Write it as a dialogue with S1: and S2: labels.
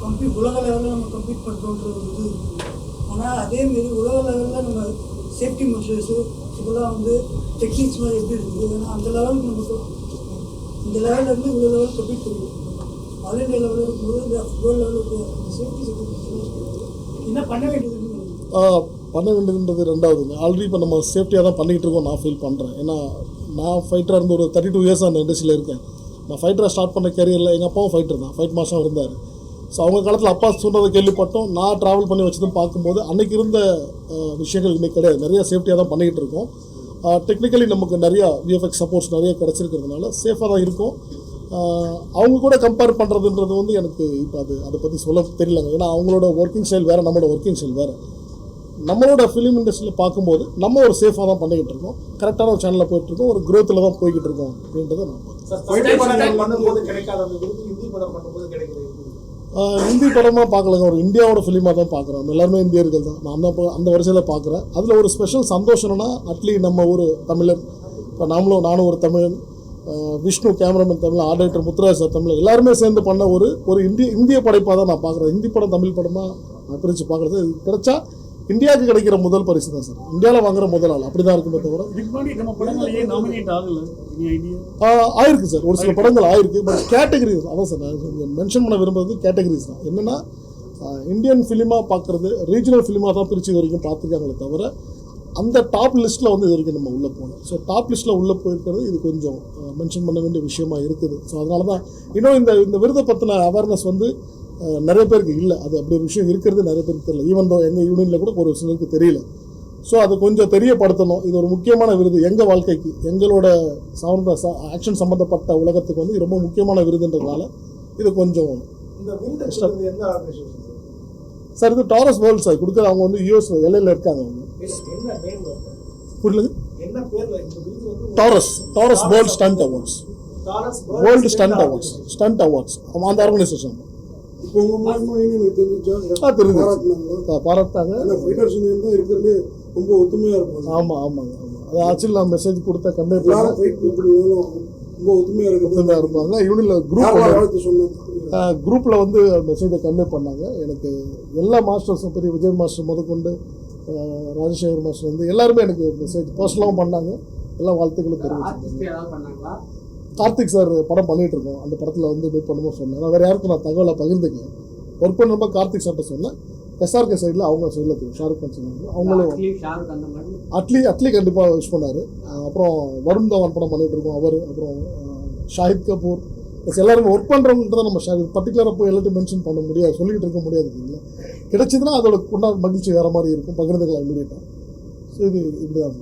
S1: வந்து உலக லெவலில் நம்ம கம்ப்ளீட் பண்ணுறோன்ற ஒரு இது இருக்குது. ஆனால் அதேமாரி உலக லெவலில் நம்ம சேஃப்டி மெஷர்ஸு இதெல்லாம் வந்து டெக்னிக்ஸ் மாதிரி எப்படி இருக்குது. ஏன்னா அந்த லெவலுக்கு நமக்கு இந்த லெவலில் இவ்வளோ லெவல் கம்ப்ளீட் பண்ணியிருக்கோம். ஆல் இண்டியா லெவலில் இருக்கும்போது இந்த வேர்ல்டு லெவலுக்கு அந்த சேஃப்டி செக்யூரிட்டி என்ன பண்ண
S2: வேண்டியதுன்றது ரெண்டாவதுங்க. ஆல்ரெடி இப்போ நம்ம சேஃப்டியாக தான் பண்ணிகிட்டு இருக்கோம் நான் ஃபீல் பண்ணுறேன். ஏன்னா நான் ஃபைட்டராக இருந்து ஒரு 32 இயர்ஸ் அந்த இண்டஸ்ட்ரியில் இருக்கேன். நான் ஃபைட்டராக ஸ்டார்ட் பண்ண கேரியரில் எங்கள் அப்பாவும் ஃபைட்டர் தான், ஃபைட் மாஸ்டராக இருந்தார். ஸோ அவங்க காலத்தில் அப்பா சொன்னதை கேள்விப்பட்டோம். நான் ட்ராவல் பண்ணி வச்சதும் பார்க்கும்போது அன்றைக்கி இருந்த விஷயங்கள் இன்றைக்கி கிடையாது. நிறையா சேஃப்டியாக தான் பண்ணிக்கிட்டு இருக்கோம். டெக்னிக்கலி நமக்கு நிறையா விஎஃப்எக்ஸ் சப்போர்ட்ஸ் நிறைய கிடச்சிருக்கிறதுனால சேஃபாக தான் இருக்கும். அவங்க கூட கம்பேர் பண்ணுறதுன்றது வந்து எனக்கு இப்போ அதை பற்றி சொல்ல தெரியலங்க. ஏன்னா அவங்களோட ஒர்க்கிங் ஸ்டைல் வேறு, நம்மளோட ஒர்க்கிங் ஸ்டைல் வேறு. நம்மளோட ஃபிலிம் இண்டஸ்ட்ரியில் பார்க்கும்போது நம்ம ஒரு சேஃபாக தான் பண்ணிக்கிட்டு இருக்கோம். கரெக்டான ஒரு சேனலில் போயிட்டுருக்கோம், ஒரு க்ரோத்தில் தான் போய்கிட்டு இருக்கோம் அப்படின்றத நான் ஹிந்தி படமாக பார்க்கலங்க. ஒரு இந்தியாவோட ஃபிலிமாக தான் பார்க்குறோம். நம்ம எல்லாருமே இந்தியர்கள் தான். நான் அந்த வரிசையில் பார்க்குறேன். அதில் ஒரு ஸ்பெஷல் சந்தோஷம்னா அட்லி நம்ம ஊர் தமிழர், இப்போ நானும் ஒரு தமிழன், விஷ்ணு கேமராமேன் தமிழ், ஆர்டேட்டர் முத்துராஜ் சார் தமிழ், எல்லாருமே சேர்ந்து பண்ண ஒரு இந்திய படைப்பாக தான் நான் பார்க்குறேன். ஹிந்தி படம் தமிழ் படமாக நான் பிரித்து பார்க்குறது கிடைச்சா இந்தியாவுக்கு கிடைக்கிற முதல் பரிசு தான் சார். இந்தியாவில் வாங்குற முதல் ஆள் அப்படி தான் இருக்குமே தவிர ஆயிருக்கு சார். ஒரு சில படங்கள் ஆயிருக்கு. பட் கேட்டகரிஸ் அதான் சார் நான் மென்ஷன் பண்ண விரும்புறது கேட்டகரிஸ் தான். என்னென்னா இந்தியன் ஃபிலிமாக பார்க்குறது ரீஜனல் ஃபிலிமாக தான் பிரித்து இது வரைக்கும் பார்த்துருக்காங்களே தவிர அந்த டாப் லிஸ்ட்டில் வந்து இது வரைக்கும் நம்ம உள்ளே போகணும். ஸோ டாப் லிஸ்ட்டில் உள்ளே போயிருக்கிறது இது கொஞ்சம் மென்ஷன் பண்ண வேண்டிய விஷயமா இருக்குது. ஸோ அதனால தான் இன்னும் இந்த விருதை பற்றின அவேர்னஸ் வந்து நிறைய பேருக்கு இல்லை. அது அப்படி ஒரு விஷயம் இருக்கிறது நிறைய பேருக்கு தெரியல. ஈவன் தோ எங்கள் யூனியனில் கூட ஒரு சிலருக்கு தெரியல. ஸோ அதை கொஞ்சம் தெரியப்படுத்தணும். இது ஒரு முக்கியமான விருது எங்கள் வாழ்க்கைக்கு, எங்களோட ஆக்ஷன் சம்மந்தப்பட்ட உலகத்துக்கு வந்து ரொம்ப முக்கியமான விருதுன்றதுனால இது கொஞ்சம் சார். இது டாரஸ் வேர்ல்டு சார் கொடுக்குறது. அவங்க வந்து யூஎஸ் எல்லையில் இருக்காங்க. அவங்க புரியல. Taurus world stunt awards, world stunt awards அந்த ஆர்கனைசேஷன் பாராட்டாங்க.
S3: ரொம்ப ஒத்துமையா இருக்கும்.
S2: ஆமாம் ஆமாங்க ஆமாம். அது ஆக்சுவலி நான் மெசேஜ் கொடுத்த கன்வே
S3: ரொம்ப ஒத்துமையாக
S2: இருப்பாங்க. யூனியனில் குரூப்பில் வந்து மெசேஜை கன்வே பண்ணாங்க. எனக்கு எல்லா மாஸ்டர்ஸும் பெரிய விஜய் மாஸ்டர் முதற்கொண்டு ராஜசேகர் மாஸ்டர் வந்து எல்லாருமே எனக்கு மெசேஜ் பர்சனலாகவும் பண்ணாங்க. எல்லா வாழ்த்துக்களும் தெரிவிச்சாங்க. கார்த்திக் சார் படம் பண்ணிகிட்டு இருக்கோம். அந்த படத்தில் வந்து மீட் பண்ணும்போது சொன்னேன். நான் வேறு யாருக்கும் நான் தகவலை பகிர்ந்துக்கேன். ஒர்க் பண்ணுறப்ப கார்த்திக் சார்ட்ட சொன்னேன். எஸ்ஆர்கே சைடில் அவங்க சைடில் ஷாருக் கான் சொன்னாங்க. அவங்களும் அட்லி கண்டிப்பாக விஷ் பண்ணார். அப்புறம் வருண் தவான் படம் பண்ணிகிட்டு இருக்கோம் அவர். அப்புறம் ஷாஹித் கபூர் எல்லாருமே ஒர்க் பண்ணுறவங்கன்றதை நம்ம பர்டிகுலராக போய் எல்லாத்தையும் மென்ஷன் பண்ண முடியாது, சொல்லிக்கிட்டு இருக்க முடியாது. இல்லைங்களா, கிடைச்சதுன்னா அதோட கொண்டாட மகிழ்ச்சி வேறு மாதிரி இருக்கும், பகிர்ந்துக்கலாம் இமீடியட்டாக. ஸோ இது இப்படி தான்.